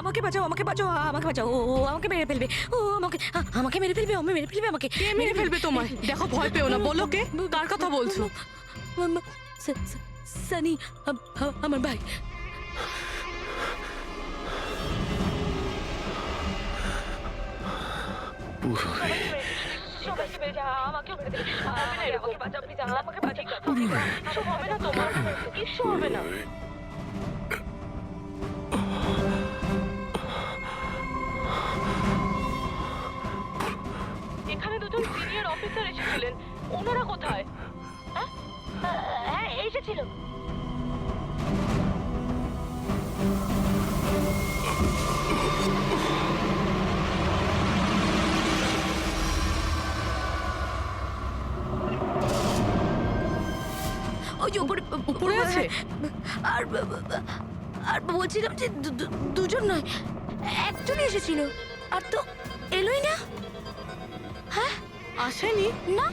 আমাকে বাঁচাও, আমাকে বাঁচাও, আমাকে বাঁচাও। ও আমাকে মেরে ফেলবে, ও আমাকে মেরে ফেলবে, মেরে ফেলবে আমাকে। কে মেরে ফেলবে তোমায়? দেখো, ভয় পেও না। বলো কে, কার কথা বলছো? সানি, আমার ভাই। এখানে দুজন সিনিয়র অফিসার এসেছিলেন, ওনারা কোথায়? হ্যাঁ, এসেছিল। ওই যে উপরে আছে? আর আর বলছিলাম যে দুজন নয়, একজনই এসেছিল, আর তো এলোই না। হ্যাঁ, আসেনি না।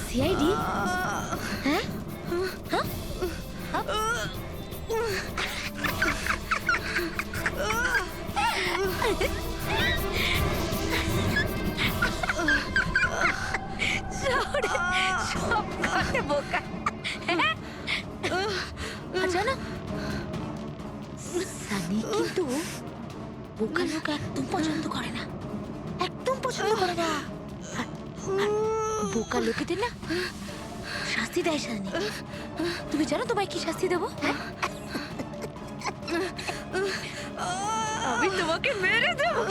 সিআইডি? হ্যাঁ, সব কথা বোকা। আচ্ছা না, সানি কিন্তু বোকা লোক একদম পছন্দ করে না, একদম পছন্দ করে না। আর বোকা লোকেদের না শাস্তি দেয় সানি। তুমি জানো তোমায় কি শাস্তি দেবো? আমি তোমাকে মেরে দেবো।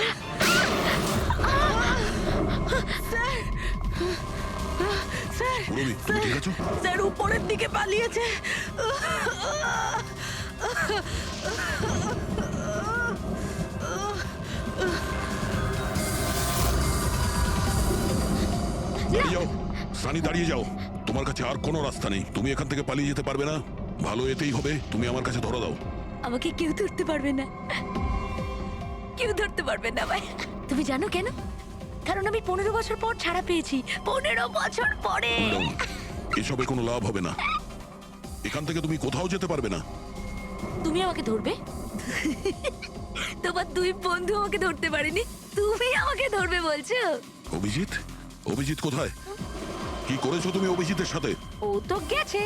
স্যার উপরের দিকে পালিয়েছে। দাঁড়িয়ে যাও সানি, দাঁড়িয়ে যাও। তোমার কাছে আর কোনো রাস্তা নেই, তুমি এখান থেকে পালিয়ে যেতে পারবে না। ভালো এতেই হবে তুমি আমার কাছে ধরা দাও। আমাকে কেউ ধরতে পারবে না, কেউ ধরতে পারবে না ভাই। তুমি জানো কেন? কারণ আমি 15 বছর পর ছাড়া পেয়েছি। 15 বছর পরে। এসবে কোনো লাভ হবে না, এখান থেকে তুমি কোথাও যেতে পারবে না। তুমি আমাকে ধরবে? তোমার দুই বন্ধু আমাকে ধরতে পারেনি, তুমি আমাকে ধরবে বলছো? অভিজিৎ? অভিজিৎ কোথায়? কি করেছো তুমি অভিজিতের সাথে? ও তো গেছে,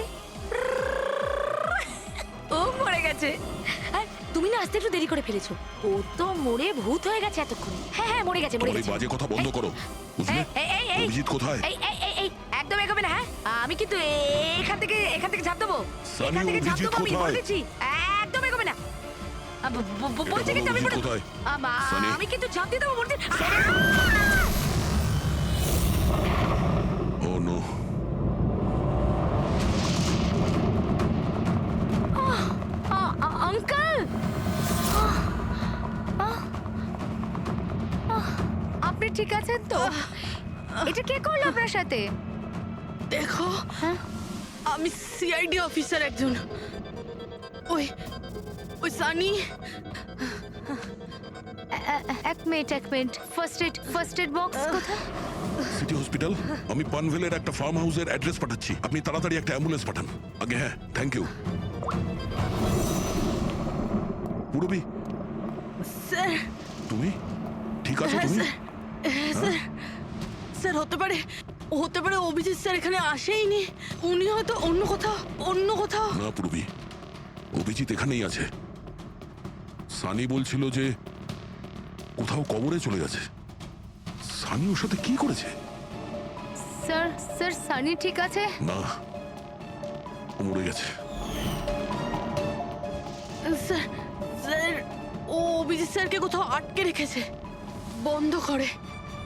ও মরে গেছে। আর তুমি না আসতে একটু দেরি করে ফেলেছো। ও তো মরে ভূত হয়ে গেছে এতক্ষণ। হ্যাঁ হ্যাঁ, মরে গেছে, মরে তোমার এই গেছে। বাজে কথা বন্ধ করো, বুঝলে? অভিজিৎ কোথায়? এই একদম এগোবে না। হ্যাঁ, আমি কিন্তু এখান থেকে ঝাঁপ দেবো, সানি, এখান থেকে ঝাঁপ অভিজিৎ দেবো, আমি কোথায়? বলে দিচ্ছি। একদম এগোবে না। বলছি কিন্তু আমি অভিজিৎ কোথায়? সানি। আমি কিন্তু ঝাঁপ দিয়ে দেবো বলছি। ও নো। আঙ্কেল, আপনি ঠিক আছেন তো? এটা কে করলো আপনার সাথে? দেখো, হ্যাঁ, আমি সিআইডি অফিসার একজন। ওই ওই সানি। এক মিনিট। ফার্স্ট এড বক্স কোথায়? City hospital. আমি পানভেলের একটা ফার্ম হাউসের অ্যাড্রেস পাঠাচ্ছি, আপনি তাড়াতাড়ি একটা অ্যাম্বুলেন্স পাঠান আগে। হ্যাঁ, থ্যাংক ইউ। Purabi, sir. তুমি ঠিক আছো? তুমি স্যার, স্যার হতে পারে অভিজিৎ স্যার এখানে আসেইনি। উনি হয়তো অন্য কোথাও। না পুরবি, অভিজিৎ এখানেই আছে। সানি বলছিল যে কোথাও কবরে চলে গেছে। সানি ওর সাথে কি করেছে? স্যার সানি ঠিক আছে? না, ও মরে গেছে। স্যার ও অভিজিৎ স্যারকে কোথাও আটকে রেখেছে, বন্ধ করে।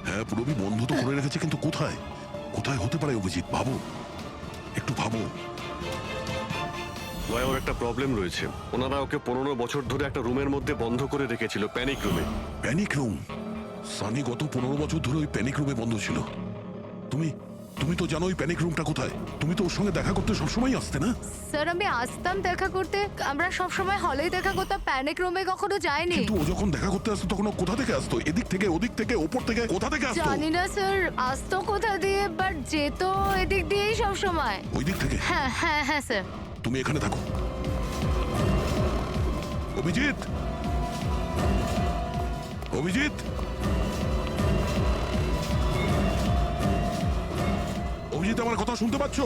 হ্যাঁ পুরবি, বন্ধ তো করে রেখেছে, কিন্তু কোথায় হতে পারে অভিজিৎ? ভাবো, একটু ভাবো। ভাই, ওর একটা প্রবলেম রয়েছে। ওনারা ওকে 15 বছর ধরে একটা রুমের মধ্যে বন্ধ করে রেখেছিল, প্যানিক রুমে। Panic room? সানি গত 15 বছর ধরে ওই প্যানিক রুমে বন্ধ ছিল। তুমি তুমি তো জানো ওই প্যানিক রুমটা কোথায়। তুমি তো ওর সঙ্গে দেখা করতে সবসময় আসতে না? স্যার আমি আসতাম দেখা করতে, আমরা সব সময় হলেই দেখা করতাম, প্যানিক রুমে কখনো যাইনি। কিন্তু ও যখন দেখা করতে আসতো তখন ও কোথা থেকে আসতো? এদিক থেকে, ওদিক থেকে, ওপর থেকে, কোথা থেকে আসতো? জানি না স্যার, আসতো কোথা দিয়ে, বাট যেত এদিক দিয়েই সব সময়। ওই দিক থেকে? হ্যাঁ হ্যাঁ হ্যাঁ স্যার। তুমি এখানে থাকো। অভিজিৎ, অভিজিৎ, অভিজিৎ, আমার কথা শুনতে পাচ্ছো?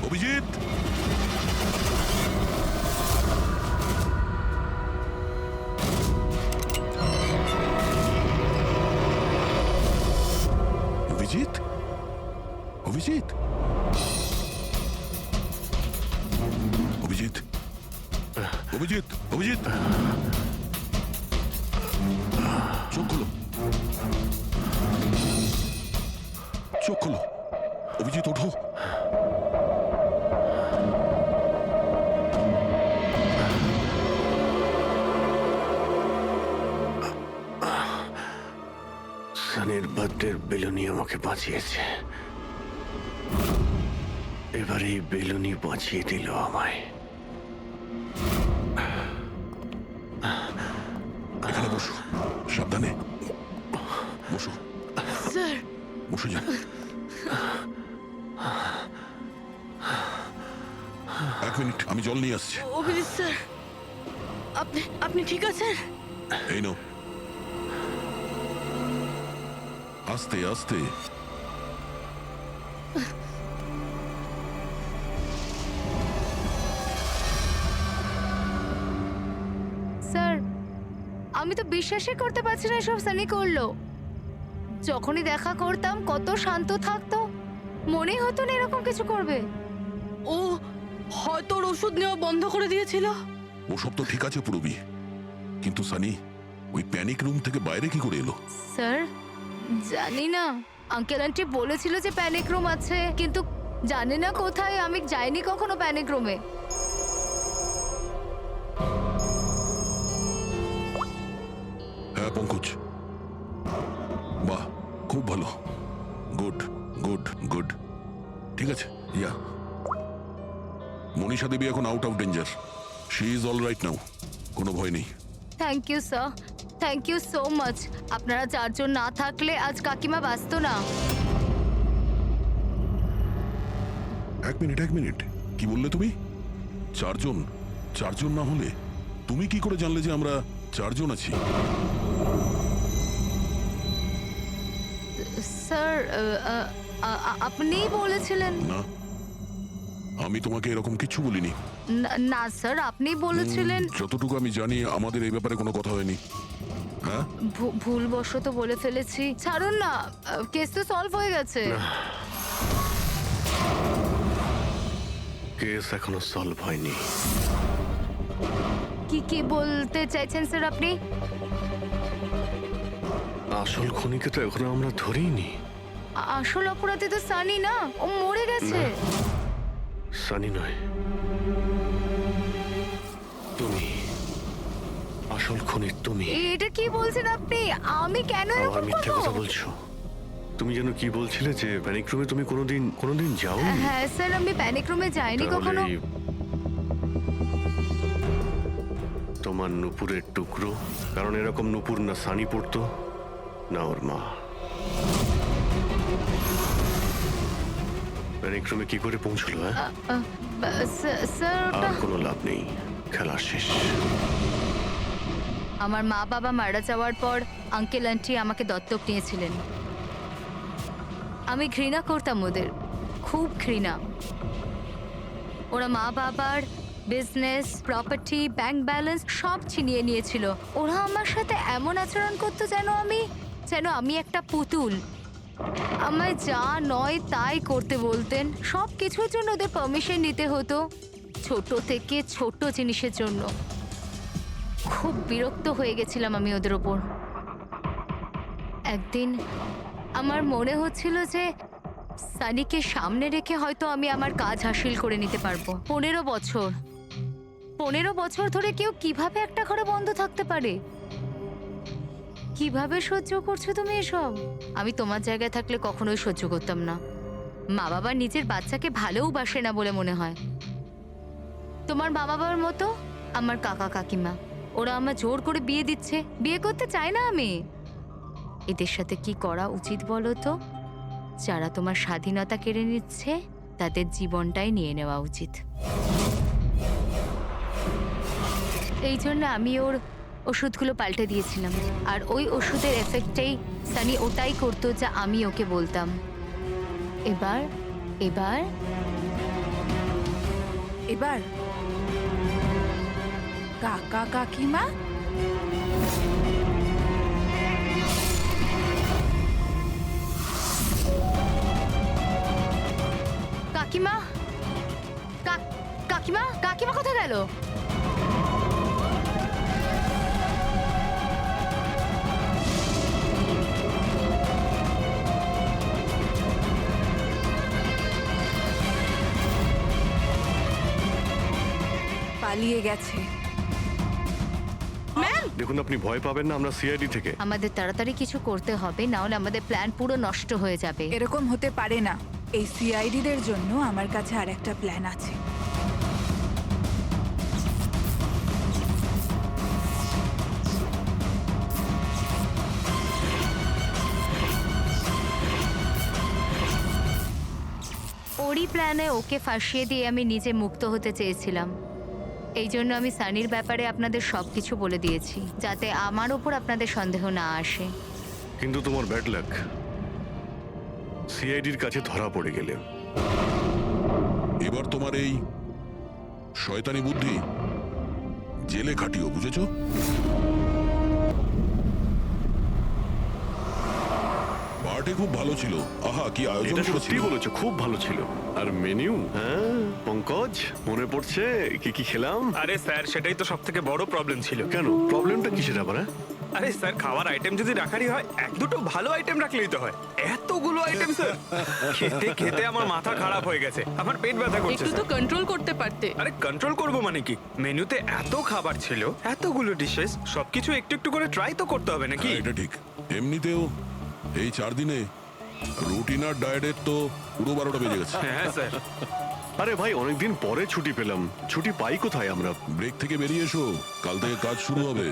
অভিজিৎ, অভিজিৎ, অভিজিৎ, অভিজিৎ, অভিজিৎ, অভিজিৎ, চোখ খোলো, চোখ খোলো, অভিজিৎ ওঠো। সানির বার্থডের বেলুনি আমাকে বাঁচিয়েছে, এবার এই বেলুনি বাঁচিয়ে দিল আমায়। এখানে বসো, সাবধানে বসো, স্যার বসে যাও। এক মিনিট, আমি জল নিয়ে আসছি। অভিজিৎ স্যার, আপনি আপনি ঠিক আছেন? এই নাও, আস্তে আস্তে। স্যার আমি তো বিশ্বাসই করতে পারছি না সব সানি করলো। যখনই দেখা করতাম কত শান্ত থাকতো, মনেই হতো না এরকম কিছু করবে। ও হয়তো ওর ওষুধ নেওয়া বন্ধ করে দিয়েছিল। ওসব তো ঠিক আছে পুরবি, কিন্তু সানি ওই প্যানিক রুম থেকে বাইরে কি করে এলো? স্যার জানি না, আঙ্কেল আন্টি বলেছিল যে প্যানিক রুম আছে, কিন্তু জানি না কোথায়, আমি যাইনি কখনো প্যানিক রুমে। হ্যাঁ পঙ্কজ, বাহ, খুব ভালো, গুড গুড গুড, ঠিক আছে। ইয়া, মনীষা দেবী এখন out of danger, she is all right now, কোনো ভয় নেই। Thank you sir, thank you so much. আপনারা চারজন না থাকলে আজ কাকিমা বাঁচতো না। এক মিনিট, এক মিনিট, কি বললে তুমি? চারজন? চারজন না হলে তুমি কি করে জানলে যে আমরা চারজন আছি? স্যার আপনিই বলেছিলেন। না, আমি তোমাকে এরকম কিছু বলিনি। না স্যার, আপনি বলেছিলেন। যতটুকু আমি জানি আমাদের এই ব্যাপারে কোনো কথা হয়নি। হ্যাঁ, ভুলবশত বলে ফেলেছি, ছাড়ুন না, কেস তো সলভ হয়ে গেছে। কেস এখনো সলভ হয়নি। কি বলতে চাইছেন স্যার আপনি? আসল খুনিকে তো এখনো আমরা ধরিনি। আসল অপরাধী তো সানি না, ও মরে গেছে। সানি নয়, তুমি আসল খুনি। তুমি এটা কি বলছেন আপনি? আমি কেন আবার এরকম মিথ্যে কথা করব? বলছো। তুমি যেন কি বলছিলে যে প্যানিক রুমে তুমি কোনোদিন যাওনি। হ্যাঁ স্যার, আমি প্যানিক রুমে যাইনি কখনো। তাহলে তোমার নুপুরের টুকরো, কারণ এরকম নুপুর না সানি পড়তো না ওর মা। প্যানিক রুমে কি করে পৌঁছলো? হ্যাঁ, স্যার আর ওটা কোনো লাভ নেই, খেলা শেষ। আমার মা বাবা মারা যাওয়ার পর আঙ্কেল আন্টি আমাকে দত্তক নিয়েছিলেন। আমি ঘৃণা করতাম ওদের, খুব ঘৃণা। ওরা মা বাবার বিজনেস, প্রপার্টি, ব্যাংক ব্যালেন্স সব ছিনিয়ে নিয়েছিল। ওরা আমার সাথে এমন আচরণ করতো যেন আমি একটা পুতুল। আমায় যা নয় তাই করতে বলতেন, সব কিছুর জন্য ওদের পারমিশন নিতে হতো, ছোট থেকে ছোট জিনিসের জন্য। খুব বিরক্ত হয়ে গেছিলাম আমি ওদের ওপর। একদিন আমার মনে হচ্ছিল যে সানিকে সামনে রেখে হয়তো আমি আমার কাজ হাসিল করে নিতে পারবো। 15 বছর ধরে কেউ কিভাবে একটা ঘরে বন্ধ থাকতে পারে? কিভাবে সহ্য করছো তুমি এসব? আমি তোমার জায়গায় থাকলে কখনোই সহ্য করতাম না। মা বাবা নিজের বাচ্চাকে ভালোবাসে না বলে মনে হয়। তোমার মা বাবার মতো আমার কাকা কাকিমা, ওরা আমার জোর করে বিয়ে দিচ্ছে। বিয়ে করতে চাই না আমি। এদের সাথে কি করা উচিত বলো তো? যারা তোমার স্বাধীনতা কেড়ে নিচ্ছে তাদের জীবনটাই নিয়ে নেওয়া উচিত। এই জন্য আমি ওর ওষুধগুলো পাল্টে দিয়েছিলাম, আর ওই ওষুধের এফেক্টেই সানি ওটাই করতো যা আমি ওকে বলতাম। এবার এবার এবার কাকা কাকিমা কাকিমা কাকিমা কাকিমা কোথায় গেল? পালিয়ে গেছে। দেখুন, আপনি ভয় পাবেন না, আমরা সিআইডি থেকে। আমাদের তাড়াতাড়ি কিছু করতে হবে, না হলে আমাদের প্ল্যান পুরো নষ্ট হয়ে যাবে। এরকম হতে পারে না। এই সিআইডিদের জন্য আমার কাছে আরেকটা প্ল্যান আছে। ওরই প্ল্যানে ওকে ফাঁসিয়ে দিয়ে আমি নিজে মুক্ত হতে চেয়েছিলাম। এই জন্য আমি সানির ব্যাপারে আপনাদের সবকিছু বলে দিয়েছি, যাতে আমার ওপর আপনাদের সন্দেহ না আসে। কিন্তু তোমার ব্যাড লাক, সিআইডির কাছে ধরা পড়ে গেলে। এবার তোমার এই শয়তানি বুদ্ধি জেলে খাটিও, বুঝেছো? পার্টি খুব ভালো ছিল। আহা, কি আয়োজন এটা সত্যি করেছিল। বলেছো, খুব ভালো ছিল। আর মেনু, হ্যাঁ পঙ্কজ, মনে পড়ছে কি কি খেলাম? আরে স্যার, সেটাই তো সব থেকে বড় প্রবলেম ছিল। কেন, প্রবলেমটা কিসের আবার? হ্যাঁ? আরে স্যার, খাওয়ার আইটেম যদি রাখারই হয়, এক দুটো ভালো আইটেম রাখলেই তো হয়। এতগুলো আইটেম স্যার, খেতে খেতে আমার মাথা খারাপ হয়ে গেছে, আমার পেট ব্যথা করছে একটু তো স্যার। কন্ট্রোল করতে পারতে। আরে কন্ট্রোল করব মানে কি? মেনুতে এত খাবার ছিল, এতগুলো ডিশেস, সবকিছু একটু একটু করে ট্রাই তো করতে হবে নাকি? হ্যাঁ, এটা ঠিক। এমনিতেও এই 4 দিনে রুটিন আর ডায়েটের তো পুরো 12টা বেজে গেছে। হ্যাঁ স্যার। আরে ভাই, অনেকদিন পরে ছুটি পেলাম। ছুটি পাই কোথায় আমরা? ব্রেক থেকে বেরিয়ে এসো, কাল থেকে কাজ শুরু হবে।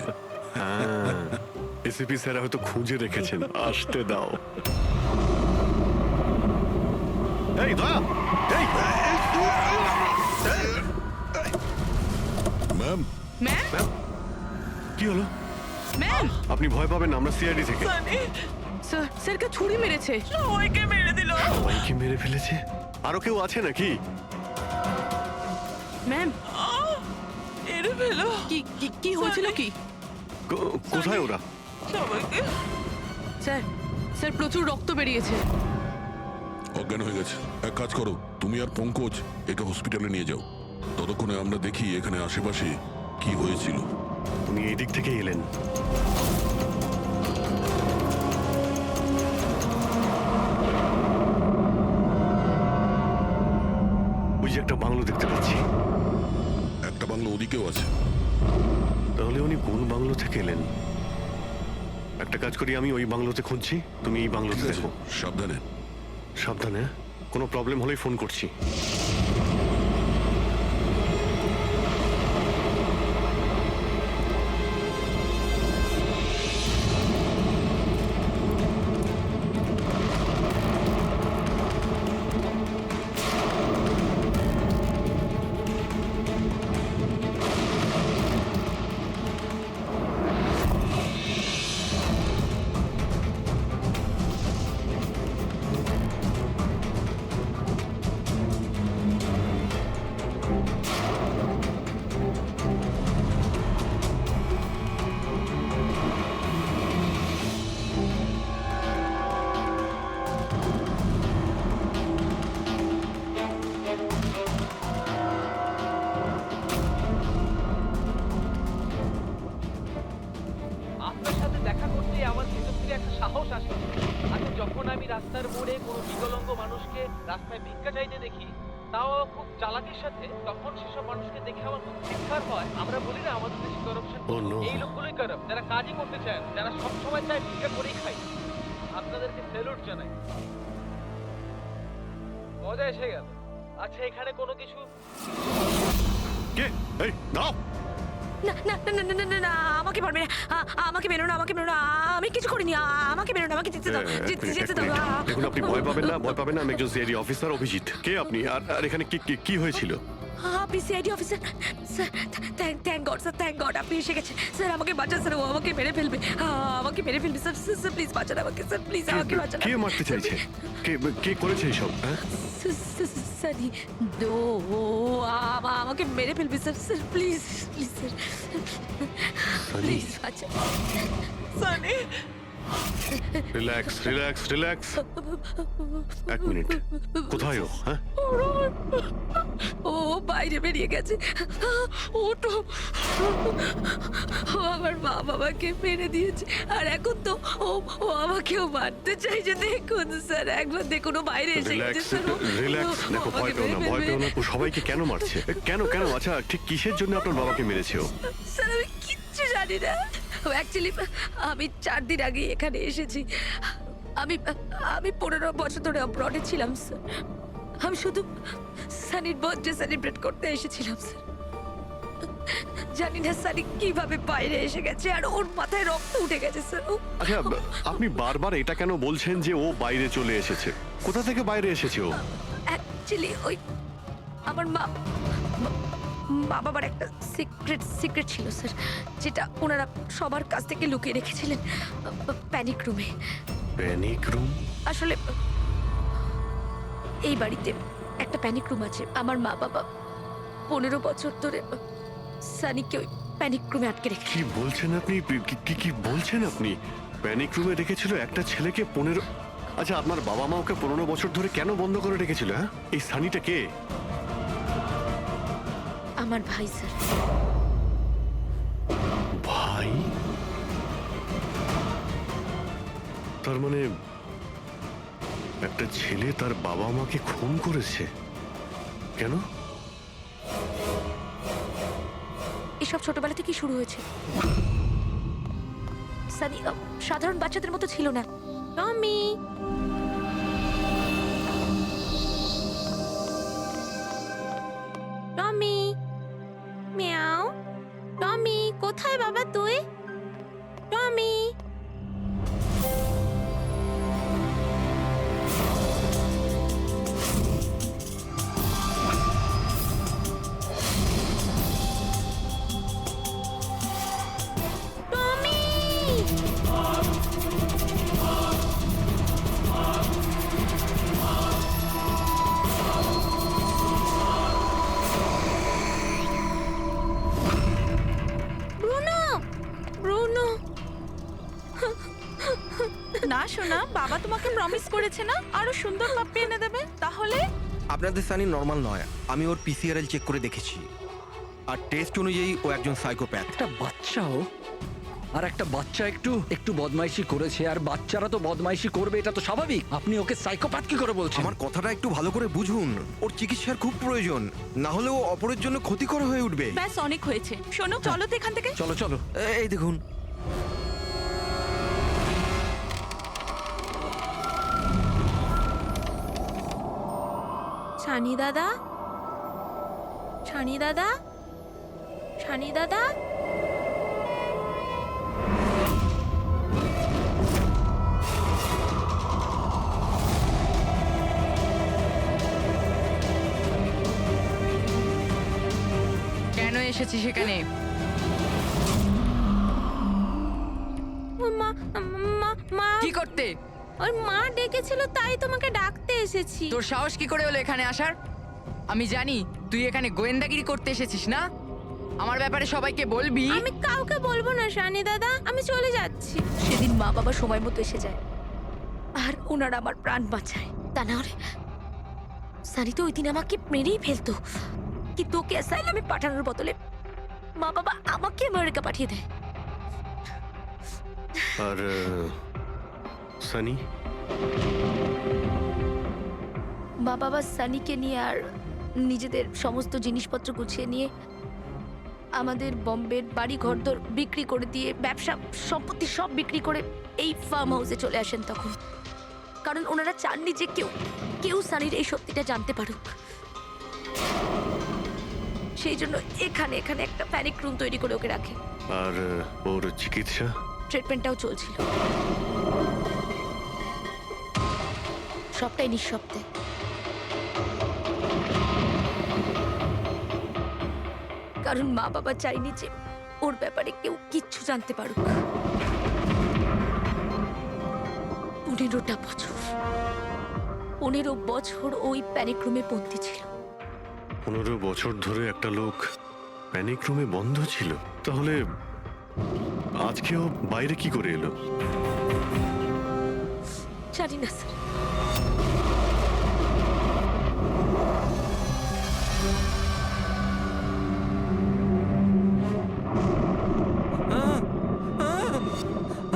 এসিপি স্যার হয়তো খুঁজে রেখেছেন, আসতে দাও। এই দয়া, এই ম্যাম, ম্যাম, কি হলো? ম্যাম, আপনি ভয় পাবেন না, আমরা সিআইডি থেকে। স্যার, স্যারকে ছুরি মেরেছে। সবাইকে মেরে দিল। সবাইকে মেরে ফেলেছে? আরো কেউ আছে নাকি? ম্যাম, মেরে ফেলো। কি কি কি হয়েছিল কি? কোথায় ওরা? স্যার, স্যার প্রচুর রক্ত বেরিয়েছে। অজ্ঞান হয়ে গেছে। এক কাজ করো, তুমি আর পঙ্কজ একে হসপিটালে নিয়ে যাও। ততক্ষণে আমরা দেখি এখানে আশেপাশে কি হয়েছিল। উনি এই দিক থেকে এলেন। ওই যে একটা বাংলো দেখতে পাচ্ছি। একটা বাংলো ওদিকেও আছে। তাহলে উনি কোন বাংলো থেকে এলেন? একটা কাজ করি, আমি ওই বাংলোতে খুঁজছি, তুমি এই বাংলোতে ঠিক আছে, দেখো। সাবধানে। সাবধানে, কোনো প্রবলেম হলেই ফোন করছি। চালাকির সাথে তখন সেসব মানুষকে দেখে আমার খুব চিৎকার হয়। আমরা বলি না আমাদের দেশে করাপশন, Oh no! এই লোকগুলোই কারাপ, যারা কাজই করতে চায় না, যারা সবসময় চায় ভিক্ষা করেই খায়। আপনাদেরকে স্যালুট জানাই, মজা এসে গেল। আচ্ছা এখানে কোনো কিছু কে? এই দাও। না না না না না না না আমাকে পারবে না, আমাকে বেরো না, আমাকে বেরো না, আমি কিছু করিনি, আমাকে বেরো না, আমাকে যেতে দাও, যেতে দাও। দেখুন, আপনি ভয় পাবেন না, ভয় পাবেন না। আমি একজন সিআইডি অফিসার, অভিজিৎ। কে আপনি? আর এখানে কি হয়েছিল? আপনি CID officer sir? Thank god sir, thank god আপনি এসে গেছেন। স্যার আমাকে বাঁচান স্যার, ও আমাকে মেরে ফেলবে, আমাকে মেরে ফেলবে স্যার। স্যার প্লিজ বাঁচান আমাকে স্যার, প্লিজ আমাকে বাঁচান। কে মারতে চাইছে? কে করেছে এইসব? হ্যাঁ, সানি দো আমাকে মেরে ফেলবে sir. Sir please please sir, please বাঁচান। Sunny relax relax relax. এক মিনিট, কোথায় ও? হ্যাঁ, ও বাইরে বেরিয়ে গেছে। ও তো ও আমার মা বাবাকে মেরে দিয়েছে, আর এখন তো ও আমাকেও মারতে চাইছে। দেখুন স্যার, একবার দেখুন, ও বাইরে এসে গেছে রিল্যাক্স স্যার। রিল্যাক্স। দেখো, ভয় পেও না, ভয় পেও না। ও সবাইকে কেন মারছে? কেন? আচ্ছা, ঠিক কিসের জন্য আপনার বাবাকে মেরেছে ও? স্যার আমি কিচ্ছু জানি না। অ্যাকচুয়ালি আমি 4 দিন আগে এখানে এসেছি। আমি 15 বছর ধরে অব্রডে ছিলাম স্যার। আমি শুধু সানির বার্থডে সেলিব্রেট করতে এসেছিলাম স্যার। জানি না সানি কিভাবে বাইরে এসে গেছে, আর ওর মাথায় রক্ত উঠে গেছে স্যার। আচ্ছা, আপনি বারবার এটা কেন বলছেন যে ও বাইরে চলে এসেছে? কোথা থেকে বাইরে এসেছে ও? অ্যাকচুয়ালি ওই আমার মা বাবার একটা সিক্রেট ছিল স্যার, যেটা ওনারা সবার কাছ থেকে লুকিয়ে রেখেছিলেন প্যানিক রুমে। Panic room? আসলে এই বাড়িতে একটা প্যানিক রুম আছে। আমার মা বাবা 15 বছর ধরে সানিকে ওই প্যানিক রুমে আটকে রেখে। কি বলছেন আপনি? কি বলছেন আপনি? প্যানিক রুমে রেখেছিল একটা ছেলেকে 15? আচ্ছা, আপনার বাবা মা ওকে 15 বছর ধরে কেন বন্ধ করে রেখেছিল? হ্যাঁ, এই সানিটা কে? আমার ভাই স্যার। ভাই? তার মানে একটা ছেলে তার বাবা মাকে খুন করেছে? কেন? এসব ছোটবেলা থেকেই শুরু হয়েছে। সানি সাধারণ বাচ্চাদের মতো ছিল না। টমি, টমি, মিয়াও। টমি কোথায় বাবা তুই? টমি। না শোনা, বাবা তোমাকে প্রমিস করেছে না আরো সুন্দর পাপ্পি এনে দেবে। তাহলে আপনাদের সানি নর্মাল নয়। আমি ওর পিসিআরএল চেক করে দেখেছি, আর টেস্ট অনুযায়ী ও একজন সাইকোপ্যাথ। একটা বাচ্চাও, আর একটা বাচ্চা একটু বদমাইশি করেছে, আর বাচ্চারা তো বদমাইশি করবে, এটা তো স্বাভাবিক। আপনি ওকে সাইকোপ্যাথ কি করে বলছেন? আমার কথাটা একটু ভালো করে বুঝুন। ওর চিকিৎসার খুব প্রয়োজন, না হলে ও অপরের জন্য ক্ষতিকর হয়ে উঠবে। ব্যাস অনেক হয়েছে। শোনো, চলো তো এখান থেকে। চলো চলো। এই দেখুন, ছানি দাদা, ছানি দাদা, ছানি দাদা। কেন এসেছিস সেখানে? মা মা মা কি করতে? ওর মা ডেকেছিল, তাই তোমাকে ডাকতে এসেছি। তোর সাহস কি করে হলো এখানে আসার? আমি জানি তুই এখানে গোয়েন্দাগিরি করতে এসেছিস না। আমার ব্যাপারে সবাইকে বলবি। আমি কাউকে বলবো না শানি দাদা, আমি চলে যাচ্ছি। সেদিন মা বাবা সময় মতো এসে যায়, আর ওনারা আমার প্রাণ বাঁচায়। তা না হলে সানি তো ওই দিন আমাকে মেরেই ফেলতো। কিন্তু ওকে অ্যাসাইলামে পাঠানোর বদলে মা বাবা আমাকে আমেরিকা পাঠিয়ে দেয়। আর সানি? মা বাবা সানিকে নিয়ে আর নিজেদের সমস্ত জিনিসপত্র গুছিয়ে নিয়ে আমাদের বম্বের বাড়ি ঘরদোর বিক্রি করে দিয়ে ব্যবসা সম্পত্তি সব বিক্রি করে এই ফার্ম হাউসে চলে আসেন তখন। কারণ ওনারা চাননি যে কেউ সানির এই সত্যিটা জানতে পারুক। সেই জন্য এখানে একটা প্যানিক রুম তৈরি করে ওকে রাখে। আর ওর চিকিৎসা? ট্রিটমেন্টটাও চলছিল, সবটাই নিঃশব্দে। কারণ মা বাবা চাইনি যে ওর ব্যাপারে কেউ কিচ্ছু জানতে পারুক। 15 বছর ওই প্যানিক রুমে বন্দি ছিল। 15 বছর ধরে একটা লোক প্যানিক রুমে বন্ধ ছিল, তাহলে আজকেও বাইরে কি করে এলো? জানি না স্যার।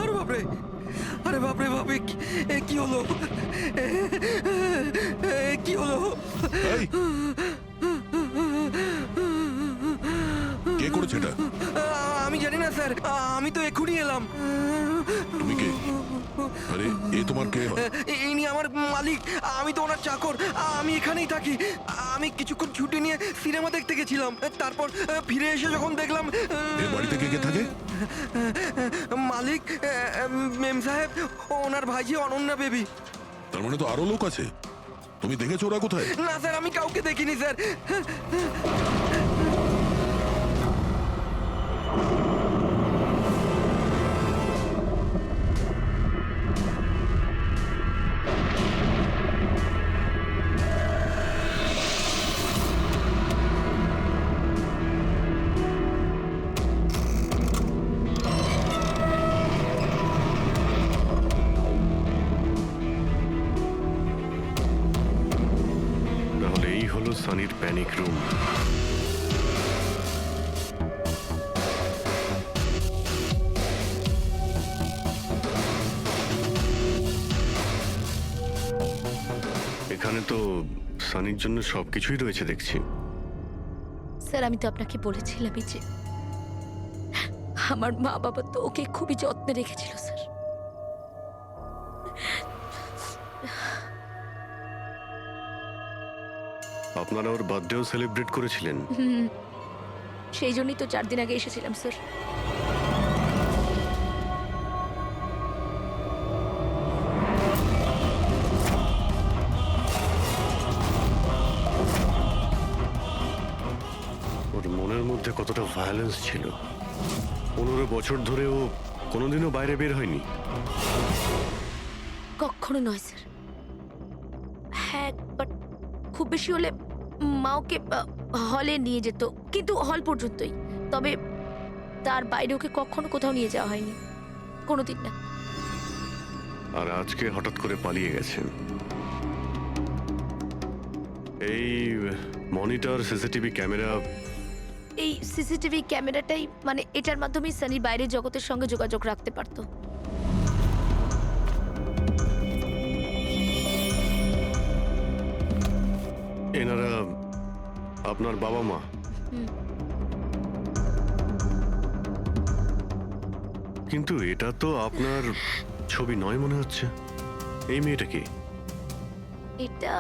আরে বাপরে, আরে বাপরে বাপরে, কি হলো? কি হলো? এই, কে করেছে এটা? আমি জানি না স্যার, আমি তো এক্ষুনি এলাম। তুমি কে? আরে এ তোমার কে হয়? ইনি আমার মালিক, আমি তো ওনার চাকর। আমি এখানেই থাকি। আমি কিছুক্ষণ ছুটি নিয়ে সিনেমা দেখতে গেছিলাম, তারপর ফিরে এসে যখন দেখলাম এর বাড়িতে কে কে থাকে? মালিক, মেম সাহেব, ওনার ভাইজি অনন্যা বেবি। তার মানে তো আরো লোক আছে। তুমি দেখেছো ওরা কোথায়? না স্যার, আমি কাউকে দেখিনি স্যার। তাহলে এই হলো সানির প্যানিক রুম। এখানে তো সানির জন্য সবকিছুই রয়েছে দেখছি। স্যার, আমি তো আপনাকে বলেছিলামই যে আমার মা বাবা তো ওকে খুবই যত্নে রেখেছিল স্যার। আপনারা ওর বার্থডেও সেলিব্রেট করেছিলেন? সেই জন্যই তো 4 দিন আগে এসেছিলাম স্যার। ওর মনের মধ্যে কতটা ভায়োলেন্স ছিল। 15 বছর ধরে ও কোনোদিনও বাইরে বের হয়নি। কখনো নয় স্যার। হ্যাঁ, বাট খুব বেশি হলে মা ওকে হলে নিয়ে যেত, কিন্তু হল পর্যন্তই। তবে তার বাইরে ওকে কখনো কোথাও নিয়ে যাওয়া হয়নি, কোনোদিন না। আর আজকে হঠাৎ করে পালিয়ে গেছেন। এই মনিটর, সিসিটিভি ক্যামেরা, এই সিসিটিভি ক্যামেরাটাই মানে এটার মাধ্যমেই সানির বাইরের জগতের সঙ্গে যোগাযোগ রাখতে পারতো। এনারা আপনার বাবা মা? কিন্তু এটা তো আপনার ছবি নয় মনে হচ্ছে। এই মেয়েটা কি? এটা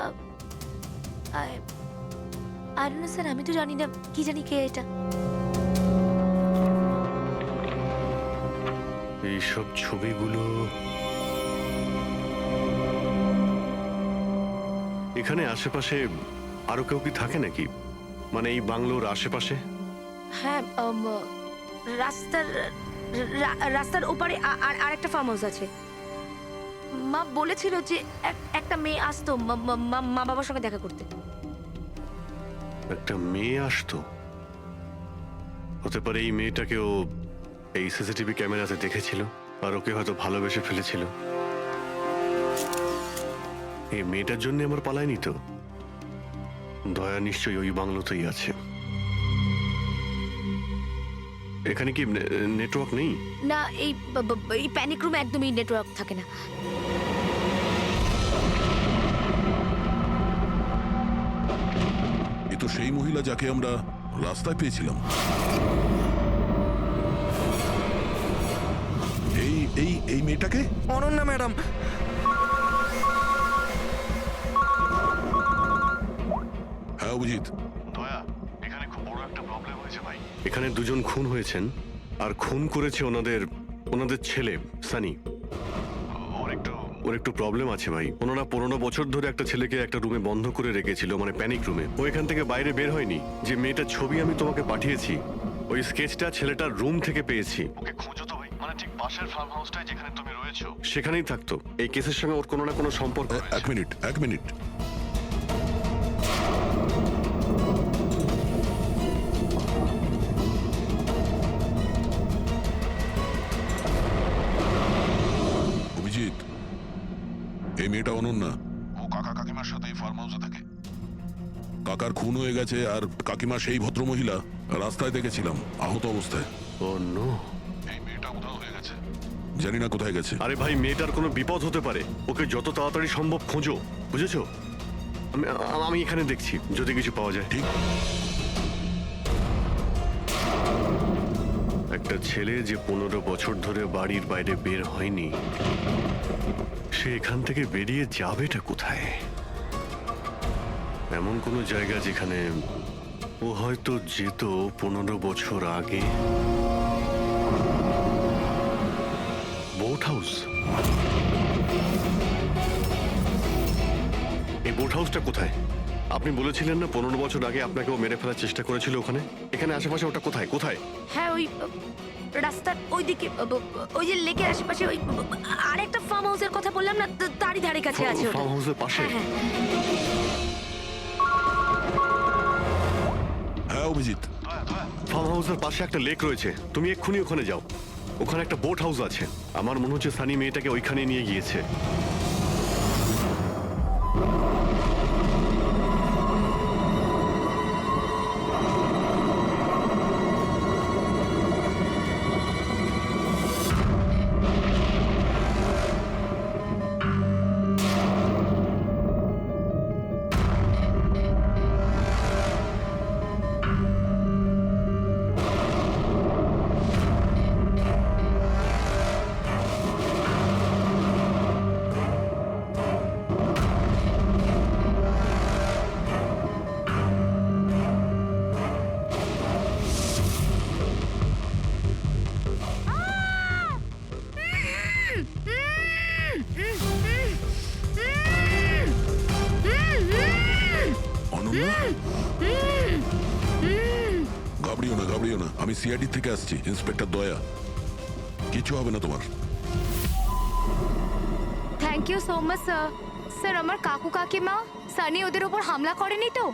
আর না স্যার, আমি তো জানি না, কি জানি কে এটা। এইসব ছবিগুলো এখানে আশেপাশে আরো কেউ কি থাকে নাকি? মানে এই বাংলোর আশেপাশে? হ্যাঁ, রাস্তার ওপারে আর একটা ফার্ম হাউস আছে। মা বলেছিল যে একটা মেয়ে আসতো মা বাবার সঙ্গে দেখা করতে। একটা মেয়ে আসতো? হতে পারে এই মেয়েটাকে ও এই সিসিটিভি ক্যামেরাতে দেখেছিল আর ওকে হয়তো ভালোবেসে ফেলেছিল। এই মেয়েটার জন্য আমার পালায়নি তো। দয়া নিশ্চয়ই ওই বাংলোতেই আছে। এখানে কি নেটওয়ার্ক নেই? না, এই প্যানিক রুমে একদমই নেটওয়ার্ক থাকে না। তো সেই মহিলা যাকে আমরা রাস্তায় পেয়েছিলাম। এই এই এই মেয়েটাকে? অনন্যা ম্যাডাম। হ্যাঁ অভিজিৎ। দয়া, এখানে খুব বড় একটা প্রবলেম হয়েছে ভাই। এখানে দুজন খুন হয়েছেন, আর খুন করেছে ওনাদের ছেলে সানি। ওর একটু প্রবলেম আছে ভাই। ওনারা 15 বছর ধরে একটা ছেলেকে একটা রুমে বন্ধ করে রেখেছিল, মানে প্যানিক রুমে। ও এখান থেকে বাইরে বের হয়নি। যে মেয়েটার ছবি আমি তোমাকে পাঠিয়েছি, ওই স্কেচটা ছেলেটার রুম থেকে পেয়েছি। ওকে খুঁজো তো ভাই, মানে ঠিক পাশের ফার্ম হাউসটায় যেখানে তুমি রয়েছো সেখানেই থাকতো। এই কেসের সঙ্গে ওর কোনো না কোনো সম্পর্ক রয়েছে। এক মিনিট। অভিজিৎ, এই মেয়েটা অনন্যা। ও কাকা কাকিমার সাথে এই ফার্ম হাউসে থাকে। কাকার খুন হয়ে গেছে, আর কাকিমা সেই ভদ্রমহিলা রাস্তায় দেখেছিলাম আহত অবস্থায়। ও নো। এই মেয়েটা উধাও হয়ে গেছে, জানি না কোথায় গেছে। আরে ভাই, মেয়েটার কোনো বিপদ হতে পারে। ওকে যত তাড়াতাড়ি সম্ভব খোঁজো, বুঝেছো? আমি এখানে দেখছি যদি কিছু পাওয়া যায়। ঠিক। একটা ছেলে যে 15 বছর ধরে বাড়ির বাইরে বের হয়নি, সে এখান থেকে বেরিয়ে যাবেটা কোথায়? এমন কোনো জায়গা যেখানে ও হয়তো যেত 15 বছর আগে। Boat house. এই বোট হাউসটা কোথায়? আপনি বলেছিলেন না 15 বছর আগে আপনাকে ও মেরে ফেলার চেষ্টা করেছিল ওখানে। এখানে আশেপাশে ওটা কোথায় কোথায়? হ্যাঁ, ওই রাস্তার ওইদিকে, ওই যে লেকের আশেপাশে, ওই আরেকটা ফার্ম হাউসের কথা বললাম না, তারই ধারে কাছে আছে ওটা। ফার্ম হাউসের পাশে? হ্যাঁ। হ্যাঁ অভিজিৎ। ফার্ম হাউসের পাশে একটা লেক রয়েছে, তুমি এক্ষুনি ওখানে যাও। ওখানে একটা বোট হাউস আছে। আমার মনে হচ্ছে সানি মেয়েটাকে ওইখানে নিয়ে গিয়েছে। অনন্যা, ঘাবড়িও না। আমি সিআইডি থেকে আসছি, ইন্সপেক্টর দয়া। কিছু হবে না তোমার। Thank you so much sir. Sir, আমার কাকু কাকিমা সানি ওদের উপর হামলা করেনি তো?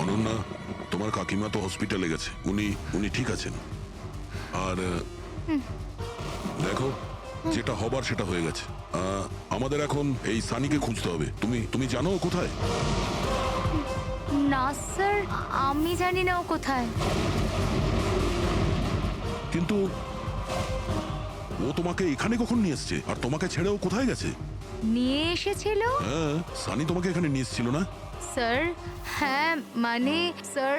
অনন্যা, তোমার কাকিমা তো হসপিটালে গেছে, উনি ঠিক আছেন। আর দেখো, যেটা হবার সেটা হয়ে গেছে। আমাদের এখন এই সানিকে খুঁজতে হবে। তুমি জানো ও কোথায়? না স্যার, আমি জানি না ও কোথায়। কিন্তু ও তোমাকে এখানে কখন নিয়ে এসছে? আর তোমাকে ছেড়ে ও কোথায় গেছে? নিয়ে এসেছিল? হ্যাঁ, সানি তোমাকে এখানে নিয়ে এসেছিল না? স্যার, হ্যাঁ মানে স্যার,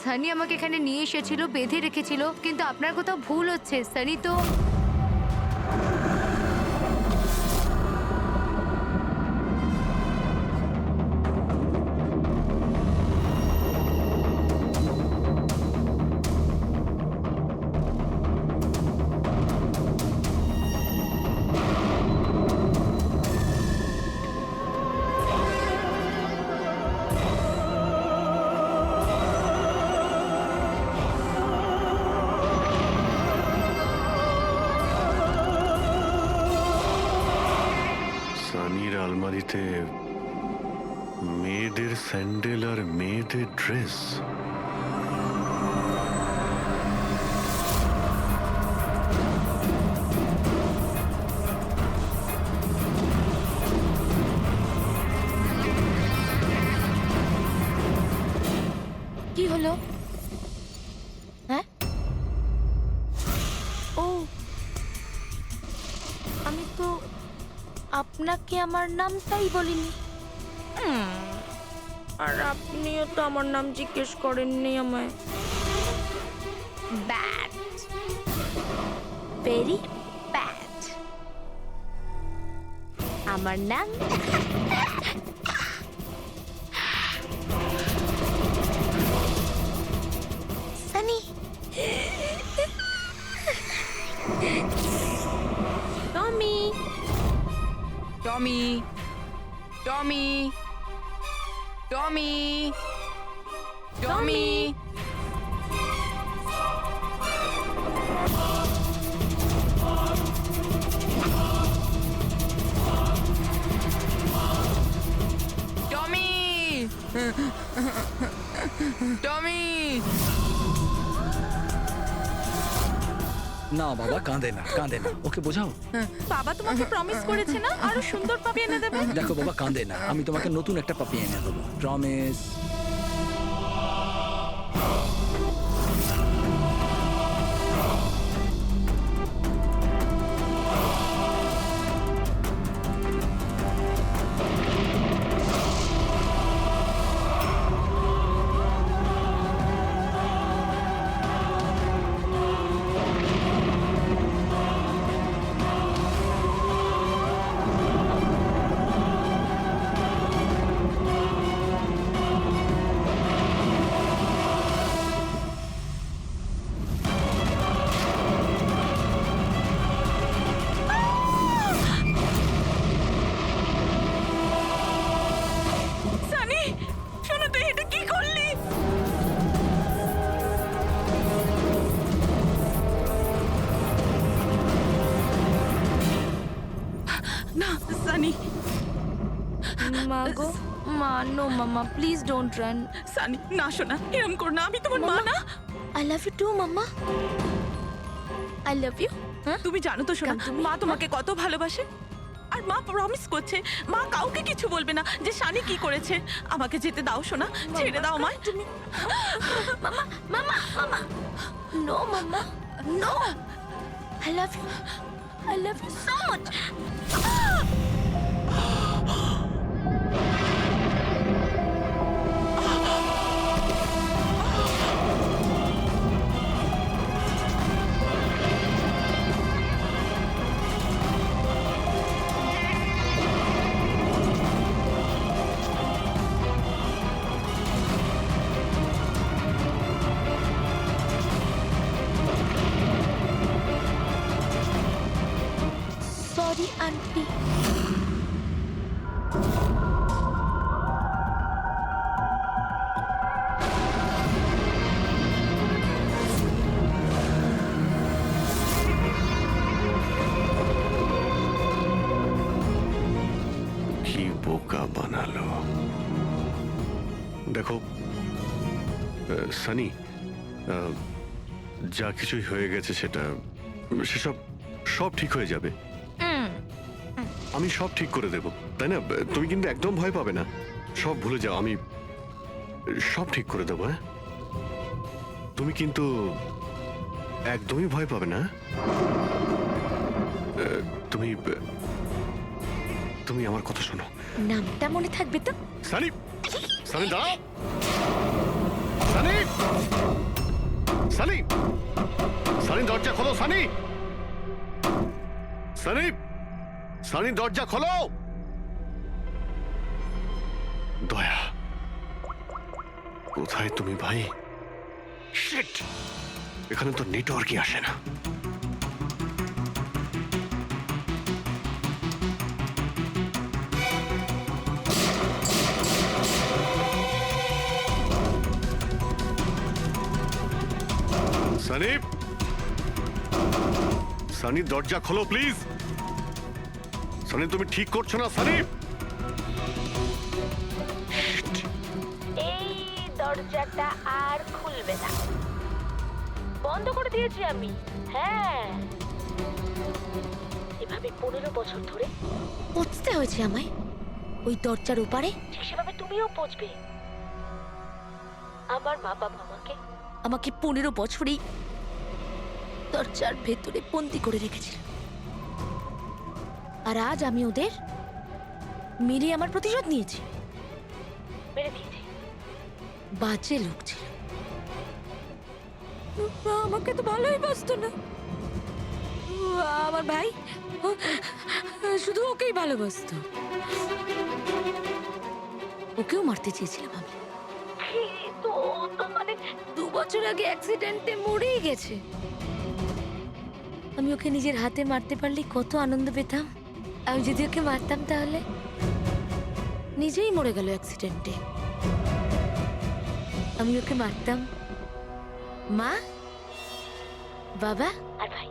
সানি আমাকে এখানে নিয়ে এসেছিল, বেঁধে রেখেছিল। কিন্তু আপনার কোথাও ভুল হচ্ছে। সানি তো সানির আলমারিতে মেয়েদের স্যান্ডেল আর মেয়েদের ড্রেস। কি হলো? হ্যাঁ, ও, আমি তো আপনাকে আমার নামটাই বলিনি। আর আপনিও তো আমার নাম জিজ্ঞেস করেননি আমায়। Bad, very bad. আমার নাম সানি। টমি, টমি, টমি, টমি, টমি। টমি, টমি। না বাবা, কাঁদে না, কাঁদে না, ওকে বোঝাও। বাবা তোমাকে প্রমিস করেছে না আরো সুন্দর পাপি এনে দেবে? দেখো বাবা, কাঁদে না, আমি তোমাকে নতুন একটা পাপি এনে দেবো, প্রমিস। সানি, শোনো, তুই এটা কি করলি? না সানি, মা গো, মা, নো মামা, প্লিজ ডোন্ট রান। সানি না, শোনা, এরম কর না, আমি তোমার মা না। I love you too mamma, I love you. তুমি জানো তো শোনা, কাম তুমি। মা তোমাকে কত ভালোবাসে। আর মা প্রমিস করছে মা কাউকে কিছু বলবে না যে শানি কি করেছে। আমাকে যেতে দাও শোনা, ছেড়ে দাও আমায়। তুমি মামা, মামা, মামা, নো মামা, no. I love you, I love you so much. Sorry aunty. কি বোকা বানালো। দেখো সানি, যা কিছুই হয়ে গেছে সেসব সব ঠিক হয়ে যাবে। আমি সব ঠিক করে দেব, তাই না? তুমি কিন্তু একদম ভয় পাবে না, সব ভুলে যাও, আমি সব ঠিক করে দেবো। হ্যাঁ, তুমি কিন্তু একদমই ভয় পাবে না। তুমি তুমি আমার কথা শোনো। নামটা মনে থাকবে তো? সানি, সানি দাঁড়াও। সানি, সানি, সানি দরজা খোলো। সানি, সানি, সানি দরজা খোলো। দয়া, কোথায় তুমি ভাই? শিট, এখানে তো নেটওয়ার্কই আসে না। সানি, সানি দরজা খোলো প্লিজ। সানি, তুমি ঠিক করছো না সানি। এই দরজাটা আর খুলবে না, বন্ধ করে দিয়েছি আমি। হ্যাঁ, এভাবে 15 বছর ধরে পৌঁছতে হয়েছে আমায় ওই দরজার ওপারে, ঠিক সেভাবে তুমিও পৌঁছবে। আমার মা বাবা আমাকে 15 বছরই দরজার ভেতরে বন্দি করে রেখেছিল, আর আজ আমি ওদের মেরে আমার প্রতিশোধ নিয়েছি, মেরে দিয়েছি। বাজে লোক ছিল। আমাকে তো ভালোই বাসতো না। আমার ভাই শুধু ওকেই ভালোবাসতো। ওকেও মারতে চেয়েছিলাম আমি, কিন্তু ও তো মানে 2 বছর আগে অ্যাক্সিডেন্টে মরেই গেছে। আমি ওকে নিজের হাতে মারতে পারলে কত আনন্দ পেতাম। আমি যদি ওকে মারতাম তাহলে নিজেই মরে গেল অ্যাক্সিডেন্টে। আমি ওকে মারতাম, মা, বাবা আর ভাই।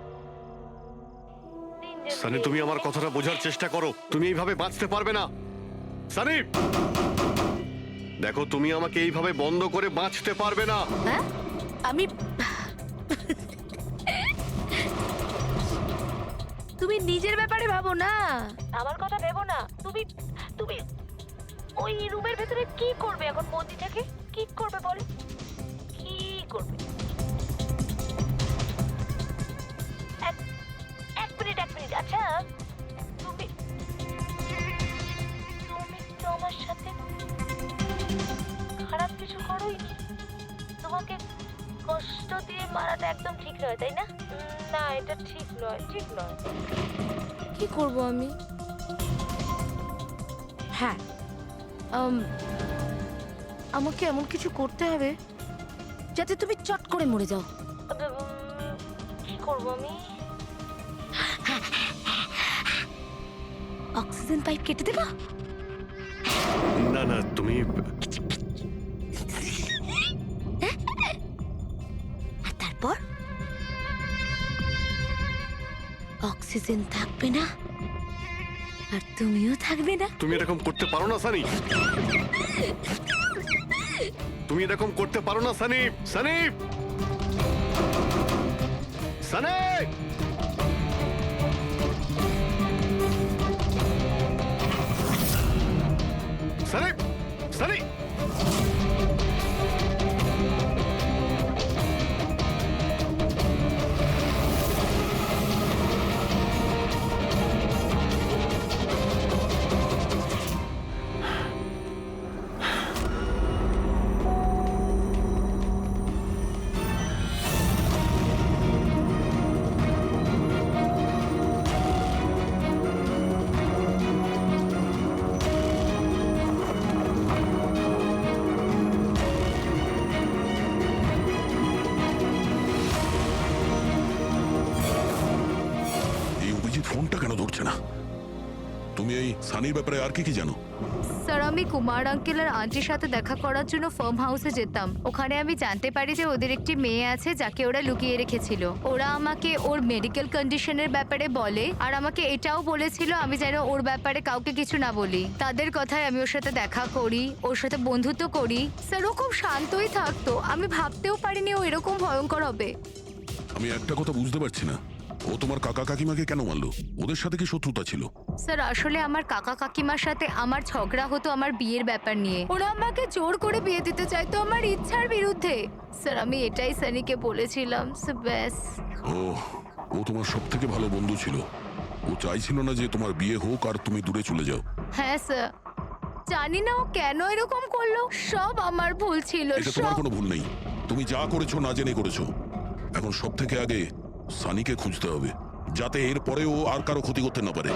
সানি, তুমি আমার কথাটা বোঝার চেষ্টা করো। তুমি এইভাবে বাঁচতে পারবে না সানি। দেখো, তুমি আমাকে এইভাবে বন্ধ করে বাঁচতে পারবে না। হ্যাঁ, আমি তুমি নিজের ব্যাপারে ভাবো না, আমার কথা ভেবো না। তুমি তুমি ওই রুমের ভেতরে কি করবে এখন? বন্দিটাকে কি করবে বলো, কি করবে? এক মিনিট। আচ্ছা, তুমি তো আমার সাথে খারাপ কিছু করোইনি। তোমাকে কষ্ট দিয়ে মারাটা একদম ঠিক নয়, তাই না? না, এটা ঠিক নয়। কি করব আমি? হ্যাঁ, আমাকে এমন কিছু করতে হবে যাতে তুমি চট করে মরে যাও। কি করব আমি? অক্সিজেন পাইপ কেটে দেবো? না না, তুমি আর তারপর অক্সিজেন থাকবে না আর তুমিও থাকবে না। তুমি এরকম করতে পারো না সানি। তুমি এরকম করতে পারো না সানি। সানি, সানি, সানি, সানি। এই অভিজিৎ ফোনটা কেন ধরছে না? তুমি এই সানির ব্যাপারে আর কি কি জানো? স্যার, আমি কুমার আঙ্কেল আর আন্টির সাথে দেখা করার জন্য ফার্ম হাউসে যেতাম। ওখানে আমি জানতে পারি যে ওদের একটি মেয়ে আছে যাকে ওরা লুকিয়ে রেখেছিল। ওরা আমাকে ওর মেডিকেল কন্ডিশনের ব্যাপারে বলে আর আমাকে এটাও বলেছিল আমি যেন ওর ব্যাপারে কাউকে কিছু না বলি। তাদের কথায় আমি ওর সাথে দেখা করি, ওর সাথে বন্ধুত্ব করি। স্যার, ও খুব শান্তই থাকতো। আমি ভাবতেও পারিনি ও এরকম ভয়ঙ্কর হবে। আমি একটা কথা বুঝতে পারছি না, ও তোমার কাকা কাকিমাকে কেন মারলো? ওদের সাথে কি শত্রুতা ছিল? স্যার, আসলে আমার কাকা কাকিমার সাথে আমার ঝগড়া হতো আমার বিয়ের ব্যাপার নিয়ে। ওরা আমাকে জোর করে বিয়ে দিতে চাইতো আমার ইচ্ছার বিরুদ্ধে। স্যার, আমি এটাই সানিকে বলেছিলাম। ব্যাস। ও তোমার সব থেকে ভালো বন্ধু ছিল। ও চাইছিল না যে তোমার বিয়ে হোক আর তুমি দূরে চলে যাও। হ্যাঁ স্যার, জানি না ও কেন এরকম করলো। সব আমার ভুল ছিল। এটা তোমার কোনো ভুল নেই। তুমি যা করেছো না জেনে করেছো। এখন সব থেকে আগে সানিকে খুঁজতে হবে, যাতে এর পরে ও আর কারো ক্ষতি করতে না পারে।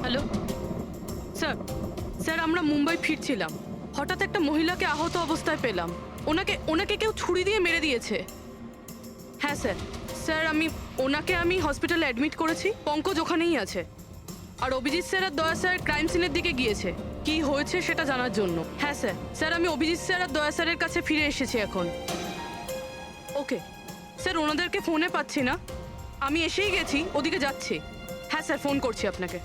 হ্যালো স্যার, আমরা মুম্বাই ফিরছিলাম। হঠাৎ একটা মহিলাকে আহত অবস্থায় পেলাম। ওনাকে কেউ ছুরি দিয়ে মেরে দিয়েছে। হ্যাঁ স্যার, আমি হসপিটালে অ্যাডমিট করেছি। পঙ্কজ ওখানেই আছে। আর অভিজিৎ স্যার আর দয়া স্যার ক্রাইম সিনের দিকে গিয়েছে কি হয়েছে সেটা জানার জন্য। হ্যাঁ স্যার, আমি অভিজিৎ স্যার আর দয়া স্যারের কাছে ফিরে এসেছি এখন। ওকে স্যার, ওনাদেরকে ফোনে পাচ্ছি না। আমি এসেই গেছি, ওদিকে যাচ্ছি। হ্যাঁ স্যার, ফোন করছি আপনাকে।